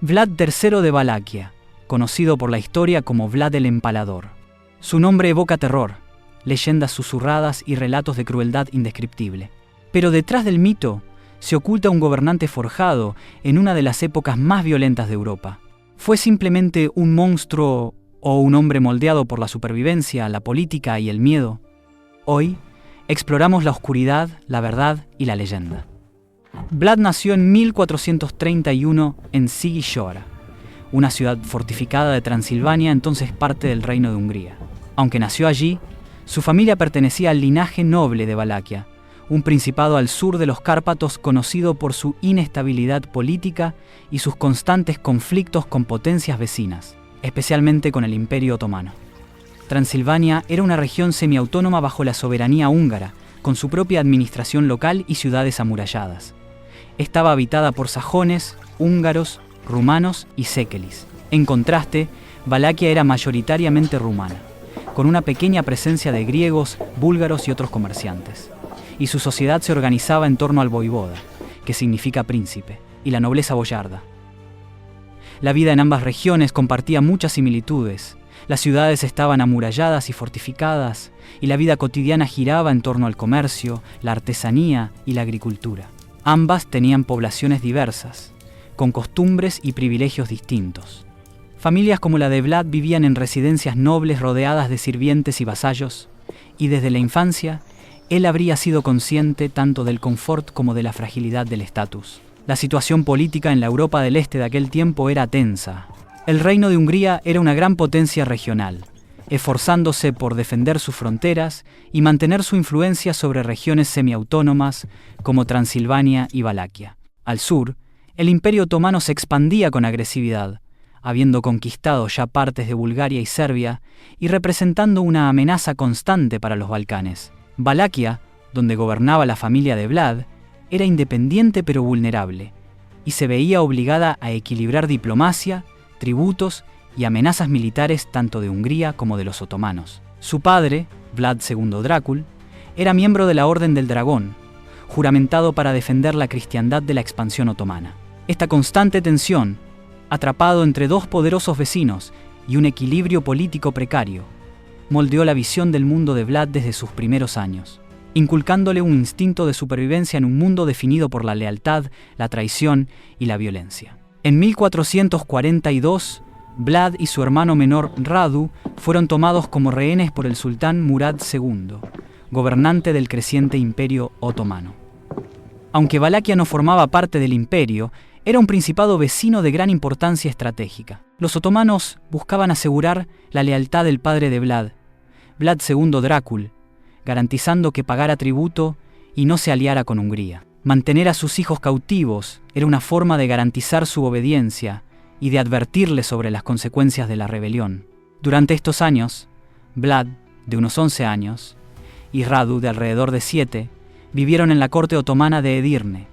Vlad III de Valaquia, conocido por la historia como Vlad el Empalador. Su nombre evoca terror, leyendas susurradas y relatos de crueldad indescriptible. Pero detrás del mito se oculta un gobernante forjado en una de las épocas más violentas de Europa. ¿Fue simplemente un monstruo o un hombre moldeado por la supervivencia, la política y el miedo? Hoy exploramos la oscuridad, la verdad y la leyenda. Vlad nació en 1431 en Sighișoara, una ciudad fortificada de Transilvania, entonces parte del Reino de Hungría. Aunque nació allí, su familia pertenecía al linaje noble de Valaquia, un principado al sur de los Cárpatos conocido por su inestabilidad política y sus constantes conflictos con potencias vecinas, especialmente con el Imperio Otomano. Transilvania era una región semiautónoma bajo la soberanía húngara, con su propia administración local y ciudades amuralladas. Estaba habitada por sajones, húngaros, rumanos y séquelis. En contraste, Valaquia era mayoritariamente rumana, con una pequeña presencia de griegos, búlgaros y otros comerciantes. Y su sociedad se organizaba en torno al voivoda, que significa príncipe, y la nobleza boyarda. La vida en ambas regiones compartía muchas similitudes. Las ciudades estaban amuralladas y fortificadas, y la vida cotidiana giraba en torno al comercio, la artesanía y la agricultura. Ambas tenían poblaciones diversas, con costumbres y privilegios distintos. Familias como la de Vlad vivían en residencias nobles rodeadas de sirvientes y vasallos, y desde la infancia, él habría sido consciente tanto del confort como de la fragilidad del estatus. La situación política en la Europa del Este de aquel tiempo era tensa. El Reino de Hungría era una gran potencia regional, esforzándose por defender sus fronteras y mantener su influencia sobre regiones semiautónomas como Transilvania y Valaquia. Al sur, el Imperio Otomano se expandía con agresividad, habiendo conquistado ya partes de Bulgaria y Serbia y representando una amenaza constante para los Balcanes. Valaquia, donde gobernaba la familia de Vlad, era independiente pero vulnerable, y se veía obligada a equilibrar diplomacia, tributos y amenazas militares tanto de Hungría como de los otomanos. Su padre, Vlad II Drácul, era miembro de la Orden del Dragón, juramentado para defender la cristiandad de la expansión otomana. Esta constante tensión, atrapado entre dos poderosos vecinos y un equilibrio político precario, moldeó la visión del mundo de Vlad desde sus primeros años, inculcándole un instinto de supervivencia en un mundo definido por la lealtad, la traición y la violencia. En 1442, Vlad y su hermano menor Radu fueron tomados como rehenes por el sultán Murad II, gobernante del creciente Imperio Otomano. Aunque Valaquia no formaba parte del imperio, era un principado vecino de gran importancia estratégica. Los otomanos buscaban asegurar la lealtad del padre de Vlad, Vlad II Drácul, garantizando que pagara tributo y no se aliara con Hungría. Mantener a sus hijos cautivos era una forma de garantizar su obediencia y de advertirles sobre las consecuencias de la rebelión. Durante estos años, Vlad, de unos 11 años, y Radu, de alrededor de 7, vivieron en la corte otomana de Edirne,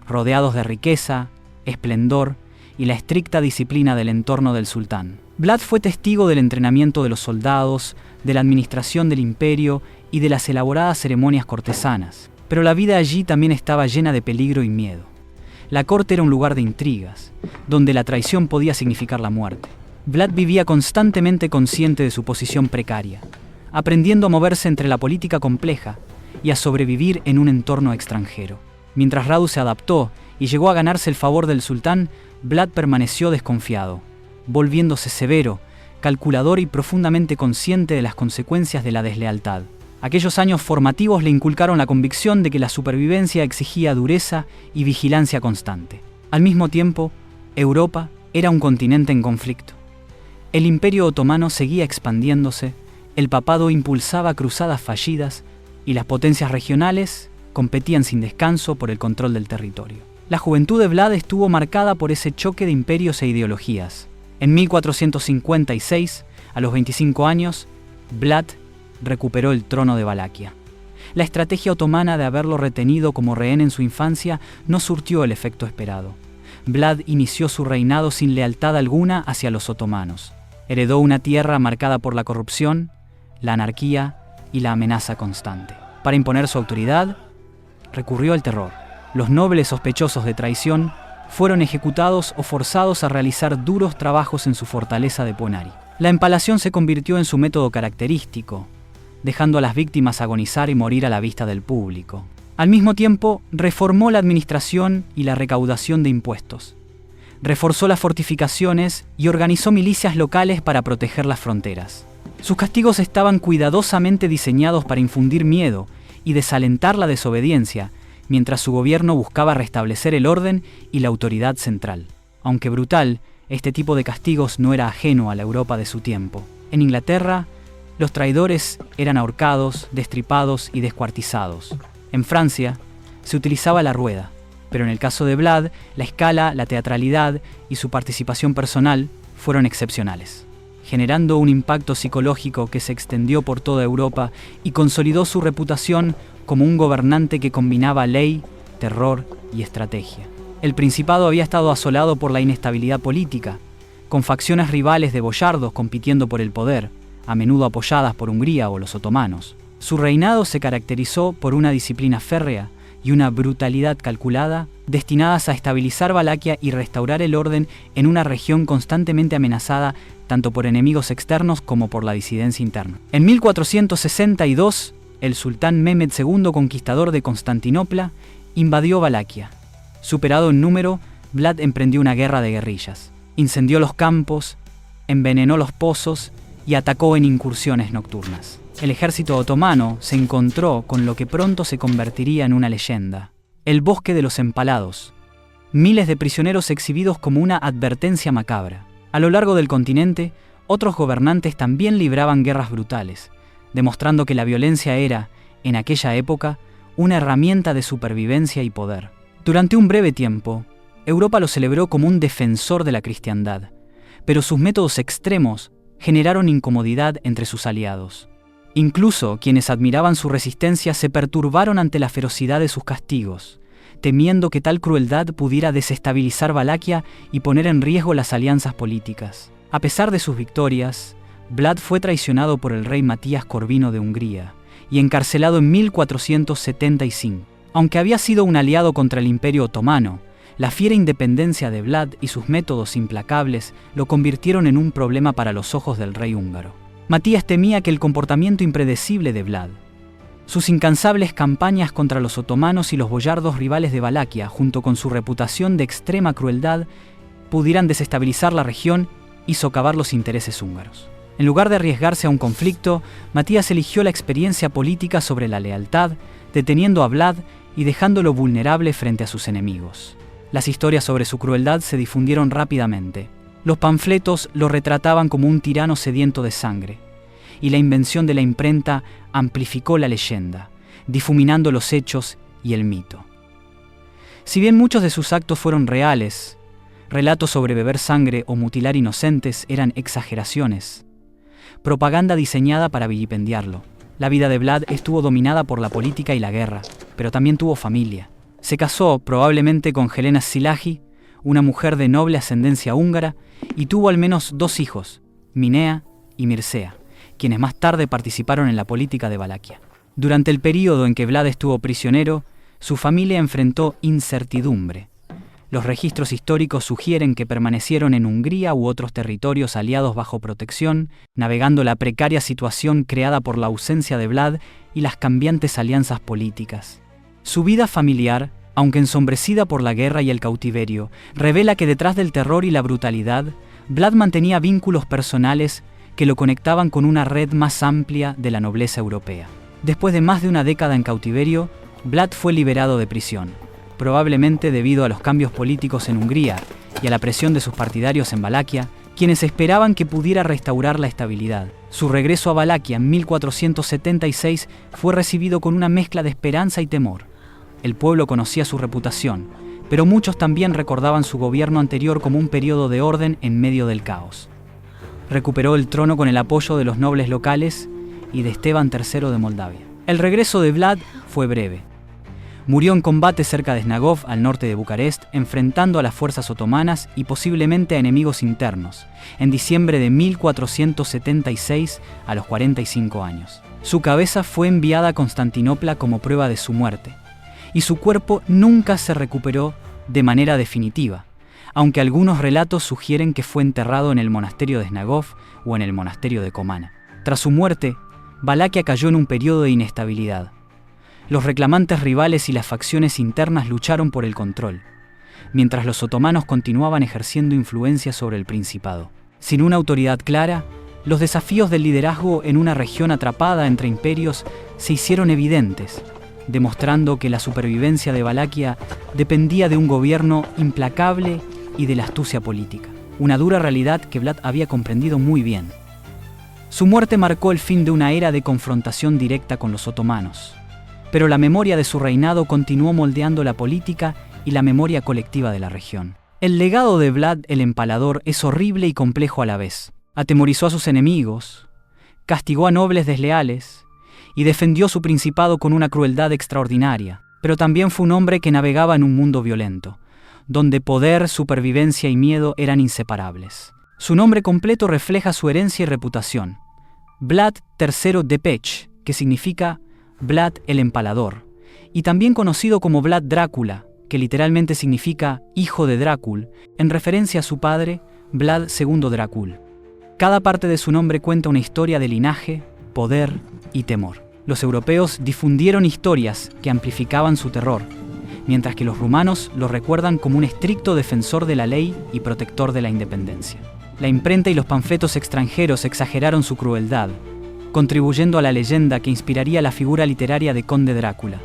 rodeados de riqueza, esplendor y la estricta disciplina del entorno del sultán. Vlad fue testigo del entrenamiento de los soldados, de la administración del imperio y de las elaboradas ceremonias cortesanas. Pero la vida allí también estaba llena de peligro y miedo. La corte era un lugar de intrigas, donde la traición podía significar la muerte. Vlad vivía constantemente consciente de su posición precaria, aprendiendo a moverse entre la política compleja y a sobrevivir en un entorno extranjero. Mientras Radu se adaptó y llegó a ganarse el favor del sultán, Vlad permaneció desconfiado, volviéndose severo, calculador y profundamente consciente de las consecuencias de la deslealtad. Aquellos años formativos le inculcaron la convicción de que la supervivencia exigía dureza y vigilancia constante. Al mismo tiempo, Europa era un continente en conflicto. El Imperio Otomano seguía expandiéndose, el papado impulsaba cruzadas fallidas y las potencias regionales competían sin descanso por el control del territorio. La juventud de Vlad estuvo marcada por ese choque de imperios e ideologías. En 1456, a los 25 años, Vlad recuperó el trono de Valaquia. La estrategia otomana de haberlo retenido como rehén en su infancia no surtió el efecto esperado. Vlad inició su reinado sin lealtad alguna hacia los otomanos. Heredó una tierra marcada por la corrupción, la anarquía y la amenaza constante. Para imponer su autoridad, recurrió al terror. Los nobles sospechosos de traición fueron ejecutados o forzados a realizar duros trabajos en su fortaleza de Ponari. La empalación se convirtió en su método característico, dejando a las víctimas agonizar y morir a la vista del público. Al mismo tiempo, reformó la administración y la recaudación de impuestos. Reforzó las fortificaciones y organizó milicias locales para proteger las fronteras. Sus castigos estaban cuidadosamente diseñados para infundir miedo y desalentar la desobediencia, mientras su gobierno buscaba restablecer el orden y la autoridad central. Aunque brutal, este tipo de castigos no era ajeno a la Europa de su tiempo. En Inglaterra, los traidores eran ahorcados, destripados y descuartizados. En Francia, se utilizaba la rueda, pero en el caso de Vlad, la escala, la teatralidad y su participación personal fueron excepcionales, generando un impacto psicológico que se extendió por toda Europa y consolidó su reputación como un gobernante que combinaba ley, terror y estrategia. El Principado había estado asolado por la inestabilidad política, con facciones rivales de boyardos compitiendo por el poder, a menudo apoyadas por Hungría o los otomanos. Su reinado se caracterizó por una disciplina férrea y una brutalidad calculada, destinadas a estabilizar Valaquia y restaurar el orden en una región constantemente amenazada tanto por enemigos externos como por la disidencia interna. En 1462, el sultán Mehmed II, conquistador de Constantinopla, invadió Valaquia. Superado en número, Vlad emprendió una guerra de guerrillas. Incendió los campos, envenenó los pozos y atacó en incursiones nocturnas. El ejército otomano se encontró con lo que pronto se convertiría en una leyenda: el Bosque de los Empalados. Miles de prisioneros exhibidos como una advertencia macabra. A lo largo del continente, otros gobernantes también libraban guerras brutales, demostrando que la violencia era, en aquella época, una herramienta de supervivencia y poder. Durante un breve tiempo, Europa lo celebró como un defensor de la cristiandad, pero sus métodos extremos generaron incomodidad entre sus aliados. Incluso quienes admiraban su resistencia se perturbaron ante la ferocidad de sus castigos, temiendo que tal crueldad pudiera desestabilizar Valaquia y poner en riesgo las alianzas políticas. A pesar de sus victorias, Vlad fue traicionado por el rey Matías Corvino de Hungría y encarcelado en 1475. Aunque había sido un aliado contra el Imperio Otomano, la fiera independencia de Vlad y sus métodos implacables lo convirtieron en un problema para los ojos del rey húngaro. Matías temía que el comportamiento impredecible de Vlad, sus incansables campañas contra los otomanos y los boyardos rivales de Valaquia, junto con su reputación de extrema crueldad, pudieran desestabilizar la región y socavar los intereses húngaros. En lugar de arriesgarse a un conflicto, Matías eligió la experiencia política sobre la lealtad, deteniendo a Vlad y dejándolo vulnerable frente a sus enemigos. Las historias sobre su crueldad se difundieron rápidamente. Los panfletos lo retrataban como un tirano sediento de sangre, y la invención de la imprenta amplificó la leyenda, difuminando los hechos y el mito. Si bien muchos de sus actos fueron reales, relatos sobre beber sangre o mutilar inocentes eran exageraciones, propaganda diseñada para vilipendiarlo. La vida de Vlad estuvo dominada por la política y la guerra, pero también tuvo familia. Se casó probablemente con Helena Szilágyi, una mujer de noble ascendencia húngara, y tuvo al menos 2 hijos, Minea y Mircea, quienes más tarde participaron en la política de Valaquia. Durante el período en que Vlad estuvo prisionero, su familia enfrentó incertidumbre. Los registros históricos sugieren que permanecieron en Hungría u otros territorios aliados bajo protección, navegando la precaria situación creada por la ausencia de Vlad y las cambiantes alianzas políticas. Su vida familiar, aunque ensombrecida por la guerra y el cautiverio, revela que detrás del terror y la brutalidad, Vlad mantenía vínculos personales que lo conectaban con una red más amplia de la nobleza europea. Después de más de una década en cautiverio, Vlad fue liberado de prisión, probablemente debido a los cambios políticos en Hungría y a la presión de sus partidarios en Valaquia, quienes esperaban que pudiera restaurar la estabilidad. Su regreso a Valaquia en 1476 fue recibido con una mezcla de esperanza y temor. El pueblo conocía su reputación, pero muchos también recordaban su gobierno anterior como un periodo de orden en medio del caos. Recuperó el trono con el apoyo de los nobles locales y de Esteban III de Moldavia. El regreso de Vlad fue breve. Murió en combate cerca de Snagov, al norte de Bucarest, enfrentando a las fuerzas otomanas y posiblemente a enemigos internos, en diciembre de 1476, a los 45 años. Su cabeza fue enviada a Constantinopla como prueba de su muerte, y su cuerpo nunca se recuperó de manera definitiva, aunque algunos relatos sugieren que fue enterrado en el monasterio de Snagov o en el monasterio de Comana. Tras su muerte, Valaquia cayó en un periodo de inestabilidad. Los reclamantes rivales y las facciones internas lucharon por el control, mientras los otomanos continuaban ejerciendo influencia sobre el principado. Sin una autoridad clara, los desafíos del liderazgo en una región atrapada entre imperios se hicieron evidentes, demostrando que la supervivencia de Valaquia dependía de un gobierno implacable y de la astucia política, una dura realidad que Vlad había comprendido muy bien. Su muerte marcó el fin de una era de confrontación directa con los otomanos, pero la memoria de su reinado continuó moldeando la política y la memoria colectiva de la región. El legado de Vlad el Empalador es horrible y complejo a la vez. Atemorizó a sus enemigos, castigó a nobles desleales y defendió su principado con una crueldad extraordinaria, pero también fue un hombre que navegaba en un mundo violento, donde poder, supervivencia y miedo eran inseparables. Su nombre completo refleja su herencia y reputación: Vlad III de Pech, que significa Vlad el Empalador, y también conocido como Vlad Drácula, que literalmente significa hijo de Drácul, en referencia a su padre, Vlad II Drácul. Cada parte de su nombre cuenta una historia de linaje, poder y temor. Los europeos difundieron historias que amplificaban su terror, mientras que los rumanos lo recuerdan como un estricto defensor de la ley y protector de la independencia. La imprenta y los panfletos extranjeros exageraron su crueldad, contribuyendo a la leyenda que inspiraría la figura literaria de Conde Drácula,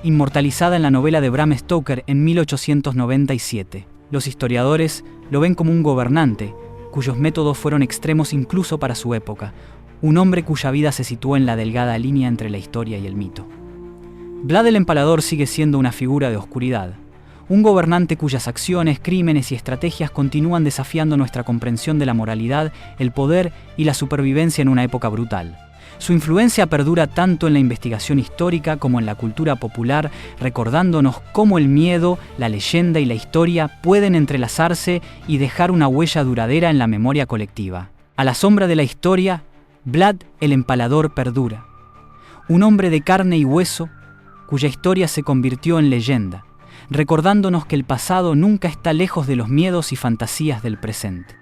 inmortalizada en la novela de Bram Stoker en 1897. Los historiadores lo ven como un gobernante, cuyos métodos fueron extremos incluso para su época, un hombre cuya vida se situó en la delgada línea entre la historia y el mito. Vlad el Empalador sigue siendo una figura de oscuridad, un gobernante cuyas acciones, crímenes y estrategias continúan desafiando nuestra comprensión de la moralidad, el poder y la supervivencia en una época brutal. Su influencia perdura tanto en la investigación histórica como en la cultura popular, recordándonos cómo el miedo, la leyenda y la historia pueden entrelazarse y dejar una huella duradera en la memoria colectiva. A la sombra de la historia, Vlad el Empalador perdura. Un hombre de carne y hueso, cuya historia se convirtió en leyenda, recordándonos que el pasado nunca está lejos de los miedos y fantasías del presente.